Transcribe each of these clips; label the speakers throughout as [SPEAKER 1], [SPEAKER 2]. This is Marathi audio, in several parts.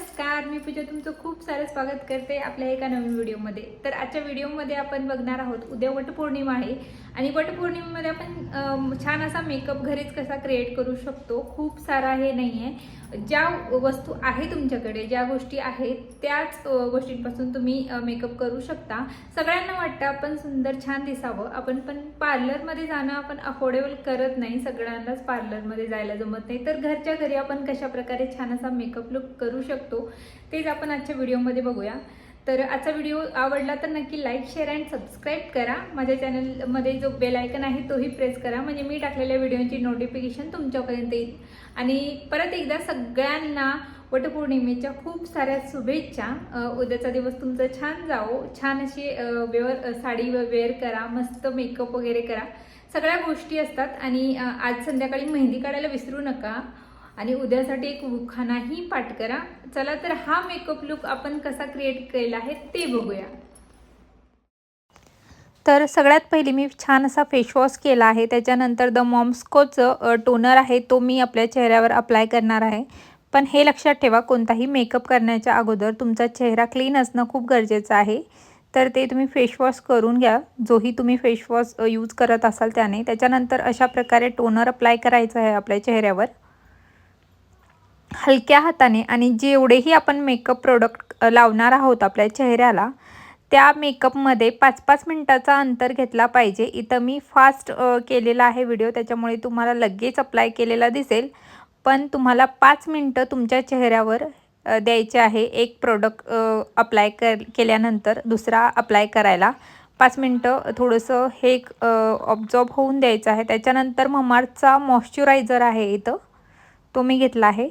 [SPEAKER 1] नमस्कार, मी पूजा तुमचं खूप सारं स्वागत करते आपल्या एका नवीन व्हिडिओमध्ये। तर आजच्या व्हिडिओमध्ये आपण बघणार आहोत उद्या वटपौर्णिमा आहे आणि वटपौर्णिमेमध्ये आपण छान असा मेकअप घरीच कसा क्रिएट करू शकतो। खूप सारा हे नाही आहे, ज्या वस्तू आहे तुमच्याकडे, ज्या गोष्टी आहेत त्याच गोष्टींपासून तुम्ही मेकअप करू शकता। सगळ्यांना वाटतं आपण सुंदर छान दिसावं, आपण पण पार्लरमध्ये जाणं आपण अफोर्डेबल करत नाही, सगळ्यांनाच पार्लरमध्ये जायला जमत नाही। तर घरच्या घरी आपण कशा प्रकारे छान असा मेकअप लुक करू शकतो तेच आपण आजच्या व्हिडिओमध्ये बघूया। तर आजचा व्हिडिओ आवडला तर नक्की लाईक शेअर अँड सबस्क्राईब करा। माझ्या चॅनलमध्ये जो बेल आयकन आहे तोही प्रेस करा, म्हणजे मी टाकलेल्या व्हिडिओची नोटिफिकेशन तुमच्यापर्यंत येईल। आणि परत एकदा सगळ्यांना वटपौर्णिमेच्या खूप साऱ्या शुभेच्छा। उद्याचा दिवस तुमचा छान जावो, छान अशी साडी वेअर करा, मस्त मेकअप वगैरे करा, सगळ्या गोष्टी असतात। आणि आज संध्याकाळी मेहंदी काढायला विसरू नका आणि उद्यासाठी एक उखाणाही पाठ करा। चला तर हा मेकअप लुक आपण कसा क्रिएट केला आहे ते बघूया। तर सगळ्यात पहिली मी छान असा फेस वॉश केला आहे, त्याच्यानंतर द मॉम्स्कोचं टोनर आहे तो मी आपल्या चेहऱ्यावर अप्लाय करणार आहे। पण हे लक्षात ठेवा, कोणताही मेकअप करण्याच्या अगोदर तुमचा चेहरा क्लीन असणं खूप गरजेचं आहे। तर ते तुम्ही फेस वॉश करून घ्या, जोही तुम्ही फेस वॉश यूज करत असाल त्याने। त्याच्यानंतर अशा प्रकारे टोनर अप्लाय करायचं आहे आपल्या चेहऱ्यावर हलक्या हाताने। आणि जेवढेही आपण मेकअप प्रोडक्ट लावणार आहोत आपल्या चेहऱ्याला, त्या मेकअपमध्ये 5-5 मिनिटाचा अंतर घेतला पाहिजे। इथं मी फास्ट केलेला आहे व्हिडिओ, त्याच्यामुळे तुम्हाला लगेच अप्लाय केलेला दिसेल, पण तुम्हाला 5 मिनिटं तुमच्या चेहऱ्यावर द्यायचे आहे। एक प्रोडक्ट अप्लाय केल्यानंतर दुसरा अप्लाय करायला 5 मिनिटं थोडंसं हे ऑब्झर्व होऊन द्यायचं आहे। त्याच्यानंतर ममार्थचा मॉइश्चरायझर आहे इथं, तो मी घेतला आहे।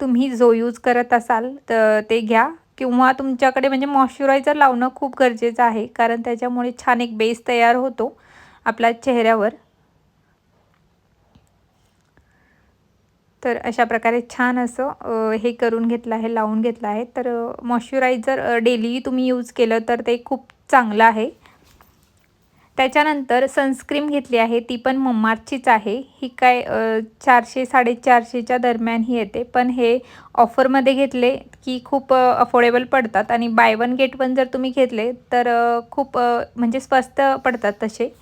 [SPEAKER 1] तुम्ही जो यूज करत असाल तर ते घ्या, किंवा तुमच्याकडे म्हणजे मॉइश्चरायझर लावणं खूप गरजेचं आहे, कारण त्याच्यामुळे छान एक बेस तयार होतो आपल्या चेहऱ्यावर। तर अशा प्रकारे छान असं हे करून घेतलं आहे, लावून घेतलं आहे। तर मॉइश्चरायझर डेली तुम्ही यूज केलं तर ते खूप चांगलं आहे। त्याच्यानंतर सनस्क्रीन घेतली आहे, ती पण ममार्थचीच आहे। ही काय 400-450च्या दरम्यान ही येते, पण हे ऑफरमध्ये घेतले की खूप अफोर्डेबल पडतात। आणि बाय वन गेट वन जर तुम्ही घेतले तर खूप म्हणजे स्वस्त पडतात तसे।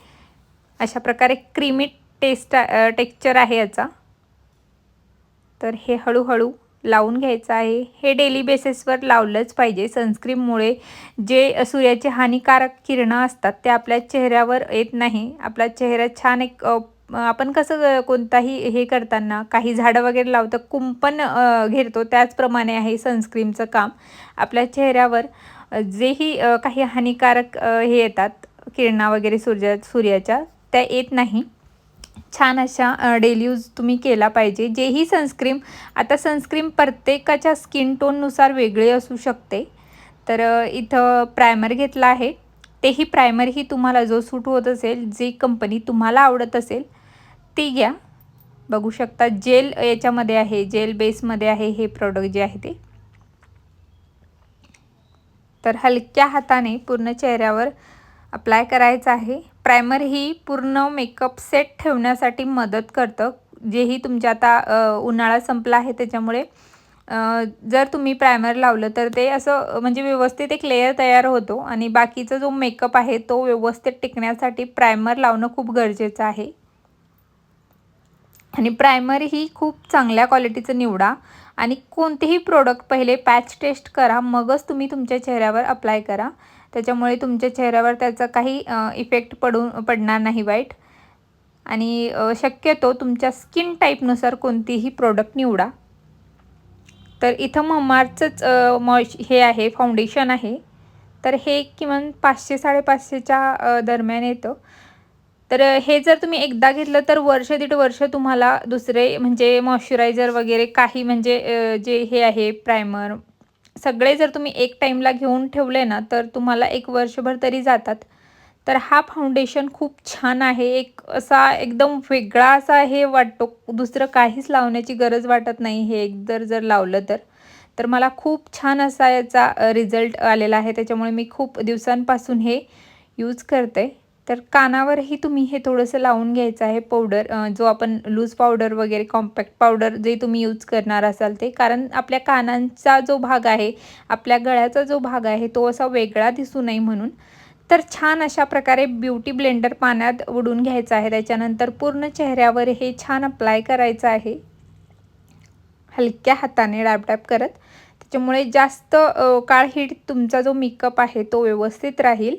[SPEAKER 1] अशा प्रकारे क्रीमी टेक्स्चर आहे याचा। तर हे हळूहळू लावून घ्यायचं आहे। हे डेली बेसिसवर लावलंच पाहिजे। सनस्क्रीनमुळे जे सूर्याचे हानिकारक किरणं असतात ते आपल्या चेहऱ्यावर येत नाही। आपला चेहरा छान एक आपण कसं कोणताही हे करताना काही झाडं वगैरे लावतं कुंपण घेरतो, त्याचप्रमाणे आहे सनस्क्रीनचं काम। आपल्या चेहऱ्यावर जेही काही हानिकारक हे येतात किरणं वगैरे सूर्याच्या, त्या येत नाही। छान अशा डेली यूज तुम्ही केला पाहिजे। जेही सनस्क्रीन, आता सनस्क्रीन प्रत्येकाच्या स्किन टोननुसार वेगळे असू शकते। तर इथं प्रायमर घेतला आहे, तेही प्रायमरही तुम्हाला जो सूट होत असेल, जी कंपनी तुम्हाला आवडत असेल ती घ्या। बघू शकता जेल याच्यामध्ये आहे, जेल बेसमध्ये आहे हे प्रोडक्ट जे आहे ते। तर हलक्या हाताने पूर्ण चेहऱ्यावर अप्लाय करायचं आहे। प्रायमर ही पूर्ण मेकअप सेट ठेवण्यासाठी मदत करतं। जेही तुमच्या आता उन्हाळा संपला आहे त्याच्यामुळे जर तुम्ही प्रायमर लावलं तर ते असं म्हणजे व्यवस्थित एक लेयर तयार होतो, आणि बाकीचा जो मेकअप आहे तो व्यवस्थित टिकण्यासाठी प्रायमर लावणं खूप गरजेचं आहे। आणि प्रायमर ही खूप चांगल्या क्वालिटीचं निवडा, आणि कोणतेही प्रोडक्ट पहिले पॅच टेस्ट करा, मगच तुम्ही तुमच्या चेहऱ्यावर अप्लाय करा। त्याच्यामुळे तुमच्या चेहऱ्यावर त्याचा काही इफेक्ट पडणार नाही वाईट। आणि शक्यतो तुमच्या स्किन टाईपनुसार कोणतीही प्रोडक्ट निवडा। तर इथं ममार्थचंच हे आहे, फाउंडेशन आहे। तर हे किमान 500-550च्या दरम्यान येतं। तर हे जर तुम्ही एकदा घेतलं तर वर्ष दीड वर्ष तुम्हाला दुसरे म्हणजे मॉइश्चरायझर वगैरे काही म्हणजे जे हे आहे प्रायमर सगळे जर तुम्ही एक टाईमला घेऊन ठेवले ना, तर तुम्हाला एक वर्षभर तरी जातात। तर हा फाउंडेशन खूप छान आहे, एक असा एकदम वेगळा असा हे वाटतो, दुसरं काहीच लावण्याची गरज वाटत नाही हे एक जर लावलं तर। तर मला खूप छान असा याचा रिझल्ट आलेला आहे, त्याच्यामुळे मी खूप दिवसांपासून हे यूज करते। तर कानावरही तुम्ही हे थोडंसं लावून घ्यायचं आहे पावडर, जो आपण लूज पावडर वगैरे कॉम्पॅक्ट पावडर जे तुम्ही यूज करणार असाल ते, कारण आपल्या कानांचा जो भाग आहे, आपल्या गळ्याचा जो भाग आहे तो असा वेगळा दिसू नये म्हणून. तर छान अशा प्रकारे ब्युटी ब्लेंडर पाण्यात उडून घ्यायचं आहे. त्याच्यानंतर पूर्ण चेहऱ्यावर हे छान अप्लाय करायचं आहे, हलक्या हाताने डॅब करत. त्याच्यामुळे जास्त काळ हीट तुमचा जो मेकअप आहे तो व्यवस्थित राहील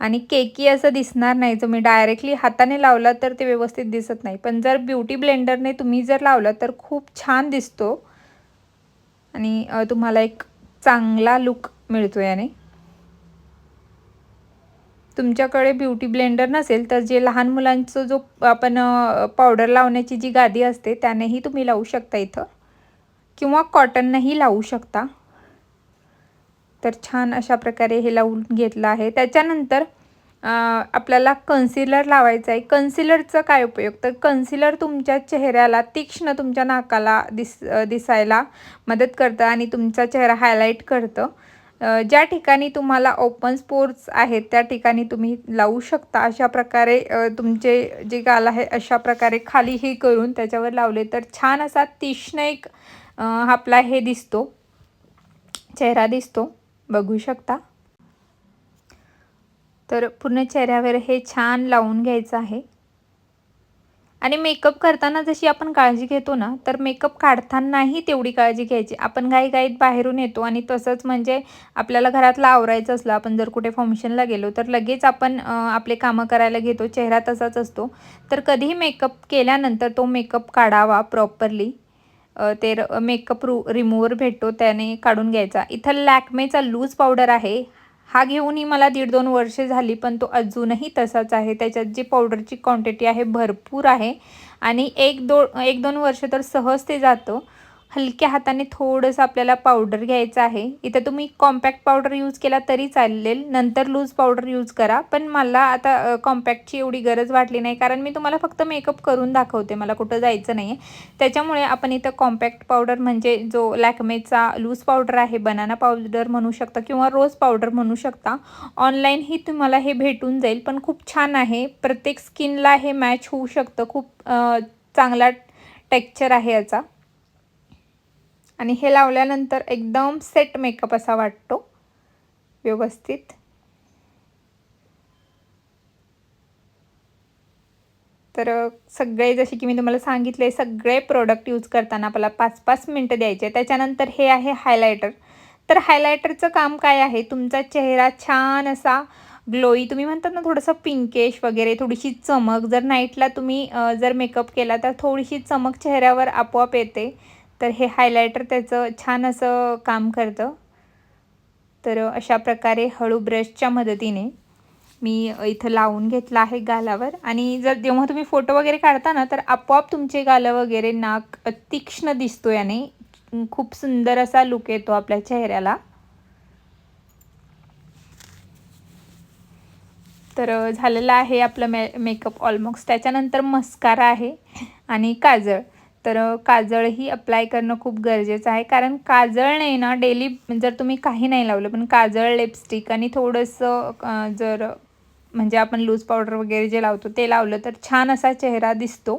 [SPEAKER 1] आणि केकी असं दिसणार नाही. तुम्ही डायरेक्टली हाताने लावला तर ते व्यवस्थित दिसत नाही, पण जर ब्युटी ब्लेंडरने तुम्ही जर लावलं तर खूप छान दिसतो आणि तुम्हाला एक चांगला लुक मिळतो याने. तुमच्याकडे ब्युटी ब्लेंडर नसेल तर जे लहान मुलांचं जो आपण पावडर लावण्याची जी गादी असते त्यानेही तुम्ही लावू शकता इथं, किंवा कॉटननेही लावू शकता. तर छान अशा प्रकारे हे लावून घेतलं आहे. त्याच्यानंतर आपल्याला कन्सिलर लावायचं आहे. कन्सिलरचा काय उपयोग, तर कन्सिलर तुमच्या चेहऱ्याला तीक्ष्ण, तुमच्या नाकाला दिसायला मदत करतं आणि तुमचा चेहरा हायलाईट करतं. ज्या ठिकाणी तुम्हाला ओपन स्पोर्स आहेत त्या ठिकाणी तुम्ही लावू शकता. अशा प्रकारे तुमचे जे गाल आहे अशा प्रकारे खाली हे करून त्याच्यावर लावले तर छान असा तीक्ष्ण एक आपला हे दिसतो, चेहरा दिसतो, बघू शकता. तर पूर्ण चेहऱ्यावर हे छान लावून घ्यायचं आहे. आणि मेकअप करताना जशी आपण काळजी घेतो ना, तर मेकअप काढतानाही तेवढी काळजी घ्यायची. आपण घाईघाईत बाहेरून येतो आणि तसंच म्हणजे आपल्याला घरातलं आवरायचं असलं, आपण जर कुठे फंक्शनला गेलो तर लगेच आपण आपले कामं करायला घेतो, चेहरा तसाच असतो. तर कधीही मेकअप केल्यानंतर तो मेकअप काढावा प्रॉपरली. ते मेकअप रिमूव्हर भेटतो त्याने काढून घ्यायचा. इथं लॅक्मेचा लूज पावडर आहे. हा घेऊनही मला 1.5-2 वर्षे झाली, पण तो अजूनही तसाच आहे. त्याच्यात जी पावडरची क्वांटिटी आहे भरपूर आहे आणि 1-2 वर्ष तर सहज ते जातं. हलक्या हाताने थोडंसं आपल्याला पावडर घ्यायचं आहे. इथं तुम्ही कॉम्पॅक्ट पावडर यूज केला तरी चालेल, नंतर लूज पावडर यूज करा. पण मला आता कॉम्पॅक्टची एवढी गरज वाटली नाही, कारण मी तुम्हाला फक्त मेकअप करून दाखवते, मला कुठं जायचं नाही आहे. त्याच्यामुळे आपण इथं कॉम्पॅक्ट पावडर म्हणजे जो लॅक्मेचा लूज पावडर आहे, बनाना पावडर म्हणू शकता किंवा रोज पावडर म्हणू शकता. ऑनलाईनही तुम्हाला हे भेटून जाईल, पण खूप छान आहे. प्रत्येक स्किनला हे मॅच होऊ शकतं. खूप चांगला टेक्स्चर आहे याचा आणि हे लावल्यानंतर एकदम सेट मेकअप असा वाटतो व्यवस्थित. तर सगळे जसे की मी तुम्हाला सांगितले, सगळे प्रोडक्ट यूज करताना आपल्याला 5-5 मिनटं द्यायचे. त्याच्यानंतर हे आहे हायलायटर. तर हायलायटरचं काम काय आहे, तुमचा चेहरा छान असा ग्लोई, तुम्ही म्हणतात ना थोडंसं पिंकेश वगैरे, थोडीशी चमक, जर नाईटला तुम्ही जर मेकअप केला तर थोडीशी चमक चेहऱ्यावर आपोआप येते. तर हे हायलायटर त्याचं छान असं काम करतं. तर अशा प्रकारे हळू ब्रशच्या मदतीने मी इथं लावून घेतला आहे गालावर. आणि जर जेव्हा तुम्ही फोटो वगैरे काढता ना, तर आपोआप तुमचे गालं वगैरे, नाक तीक्ष्ण दिसतो याने. खूप सुंदर असा लुक येतो आपल्या चेहऱ्याला. तर झालेलं आहे आपलं मेकअप ऑलमोस्ट. त्याच्यानंतर मस्कारा आहे आणि काजळ. तर काजळही अप्लाय करणं खूप गरजेचं आहे, कारण काजळने ना डेली जर तुम्ही काही नाही लावलं, पण काजळ, लिपस्टिक आणि थोडंसं जर म्हणजे आपण लूज पावडर वगैरे जे लावतो ते लावलं तर छान असा चेहरा दिसतो.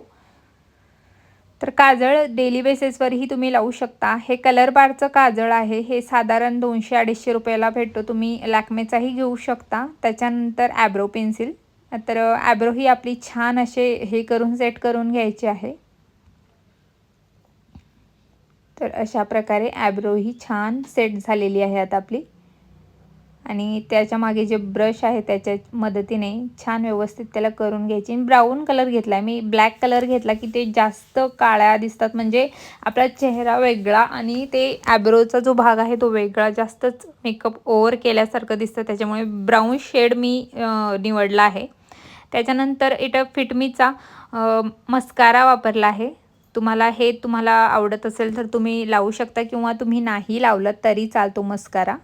[SPEAKER 1] तर काजळ डेली बेसिसवरही तुम्ही लावू शकता. हे कलर बारचं काजळ आहे. हे साधारण 200-250 रुपयाला भेटतो. तुम्ही लॅक्मेचाही घेऊ शकता. त्याच्यानंतर ॲब्रो पेन्सिल. तर ॲब्रो ही आपली छान असे हे करून सेट करून घ्यायची आहे. तर अशा प्रकारे ॲब्रो ही छान सेट झालेली आहे आता आपली. आणि त्याच्या मागे जे ब्रश आहे त्याच्या मदतीने छान व्यवस्थित त्याला करून घ्यायची. ब्राऊन कलर घेतला आहे मी, ब्लॅक कलर घेतला की ते जास्त काळ्या दिसतात, म्हणजे आपला चेहरा वेगळा आणि ते ॲब्रोचा जो भाग आहे तो वेगळा, जास्तच मेकअप ओव्हर केल्यासारखं दिसतं. त्याच्यामुळे ब्राऊन शेड मी निवडला आहे. त्याच्यानंतर इथं फिटमीचा मस्कारा वापरला आहे. तुम्हाला आवडत असेल तर तुम्ही लावू शकता किंवा तुम्ही नाही लावलं तरी चालतो मस्कारा.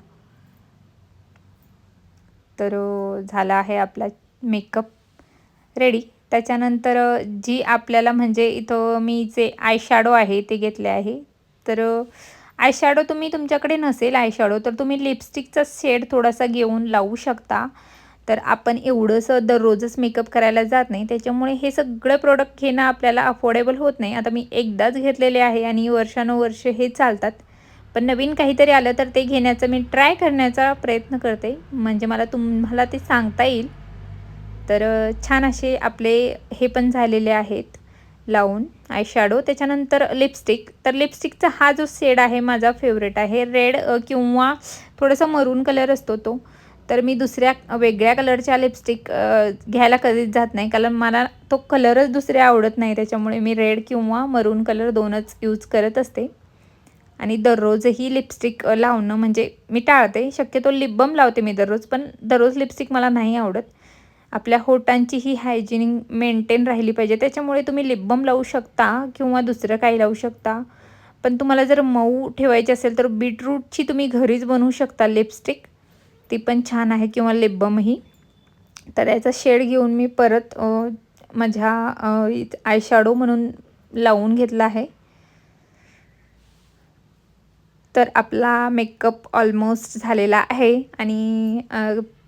[SPEAKER 1] तर झाला आहे आपला मेकअप रेडी. त्याच्यानंतर जी आपल्याला म्हणजे इथं मी जे आय शॅडो आहे ते घेतले आहे. तर आय शॅडो तुमच्याकडे नसेल आय शॅडो तर तुम्ही लिपस्टिकचा शेड थोडासा घेऊन लावू शकता. तर आपण एवढंसं दररोजच मेकअप करायला जात नाही, त्याच्यामुळे हे सगळं प्रोडक्ट घेणं आपल्याला अफोर्डेबल होत नाही. आता मी एकदाच घेतलेले आहे आणि वर्षानुवर्ष हे चालतात. पण नवीन काहीतरी आलं तर ते घेण्याचा मी ट्राय करण्याचा प्रयत्न करते, म्हणजे मला तुम्हाला ते सांगता येईल. तर छान असे आपले हे पण झालेले आहेत लावून आय शॅडो. त्याच्यानंतर लिपस्टिक. तर लिपस्टिकचा हा जो शेड आहे माझा फेवरेट आहे. रेड किंवा थोडासा मरून कलर असतो तो. तर मी दुसऱ्या वेगळ्या कलरच्या लिपस्टिक घ्यायला कधीच जात नाही, कारण मला तो कलरच दुसरे आवडत नाही. त्याच्यामुळे मी रेड किंवा मरून कलर दोनच यूज करत असते. आणि दररोजही लिपस्टिक लावणं म्हणजे मी टाळते. शक्यतो लिप बाम लावते मी दररोज, पण दररोज लिपस्टिक मला नाही आवडत. आपल्या होटांची ही हायजिनिक मेंटेन राहिली पाहिजे, त्याच्यामुळे तुम्ही लिप बाम लावू शकता किंवा दुसरं काही लावू शकता. पण तुम्हाला जर मऊ ठेवायची असेल तर बीटरूटची तुम्ही घरीच बनवू शकता लिपस्टिक, ती पण छान आहे, किंवा लिप बामही. तर याचा शेड घेऊन मी परत माझ्या आय शॅडो म्हणून लावून घेतला आहे. तर आपला मेकअप ऑलमोस्ट झालेला आहे. आणि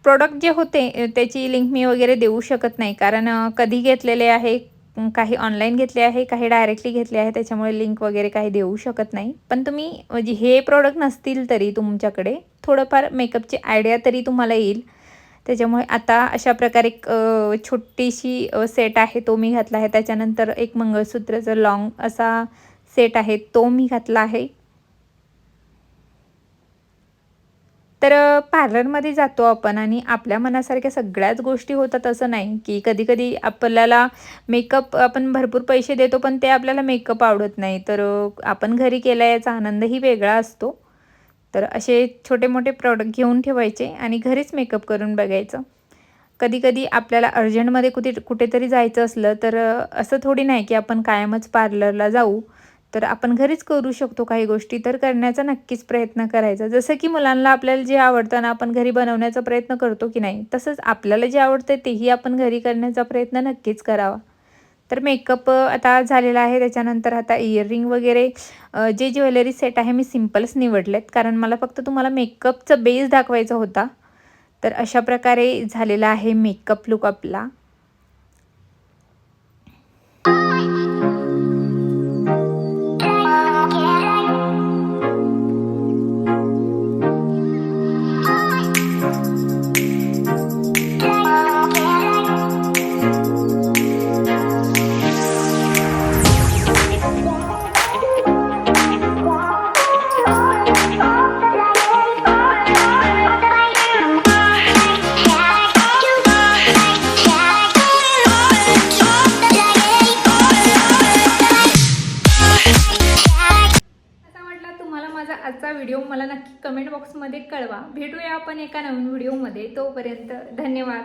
[SPEAKER 1] प्रोडक्ट जे होते त्याची लिंक मी वगैरे देऊ शकत नाही, कारण कधी घेतलेले आहे, काही ऑनलाईन घेतले आहे, काही डायरेक्टली घेतले आहे, त्याच्यामुळे लिंक वगैरे काही देऊ शकत नाही. पण तुम्ही म्हणजे हे प्रोडक्ट नसतील तरी तुमच्याकडे थोडंफार मेकअपची आयडिया तरी तुम्हाला येईल. त्याच्यामुळे आता अशा प्रकारे एक छोटीशी सेट आहे तो मी घातला आहे. त्याच्यानंतर एक मंगळसूत्राचा लॉंग असा सेट आहे तो मी घातला आहे. तर पार्लरमध्ये जातो आपण आणि आपल्या मनासारख्या सगळ्याच गोष्टी होतात असं नाही, की कधी-कधी आपल्याला मेकअप आपण भरपूर पैसे देतो, पण ते आपल्याला मेकअप आवडत नाही. तर आपण घरी केला याचा आनंदही वेगळा असतो. तर असे छोटे-मोठे प्रॉडक्ट घेऊन ठेवायचे आणि घरीच मेकअप करून बघायचं. कधी-कधी आपल्याला अर्जंटमध्ये कुठेतरी जायचं असलं तर असं थोडी नाही की आपण कायमच पार्लरला जाऊ. तर आपण घरीच करू शकतो काही गोष्टी, तर करण्याचा नक्कीच प्रयत्न करायचा. जसं की मुलांना आपल्याला जे आवडतं ना, आपण घरी बनवण्याचा प्रयत्न करतो की नाही, तसंच आपल्याला जे आवडतं तेही आपण घरी करण्याचा प्रयत्न नक्कीच करावा. तर मेकअप आता झालेला आहे. त्याच्यानंतर आता इयरिंग वगैरे जे ज्वेलरी सेट आहे मी सिम्पल्स निवडलेत, कारण मला फक्त तुम्हाला मेकअपचा बेस दाखवायचा होता. तर अशा प्रकारे झालेला आहे मेकअप लूक आपला. आजचा व्हिडिओ मला नक्की कमेंट बॉक्समध्ये कळवा. भेटूया आपण एका नवीन व्हिडिओमध्ये. तोपर्यंत धन्यवाद.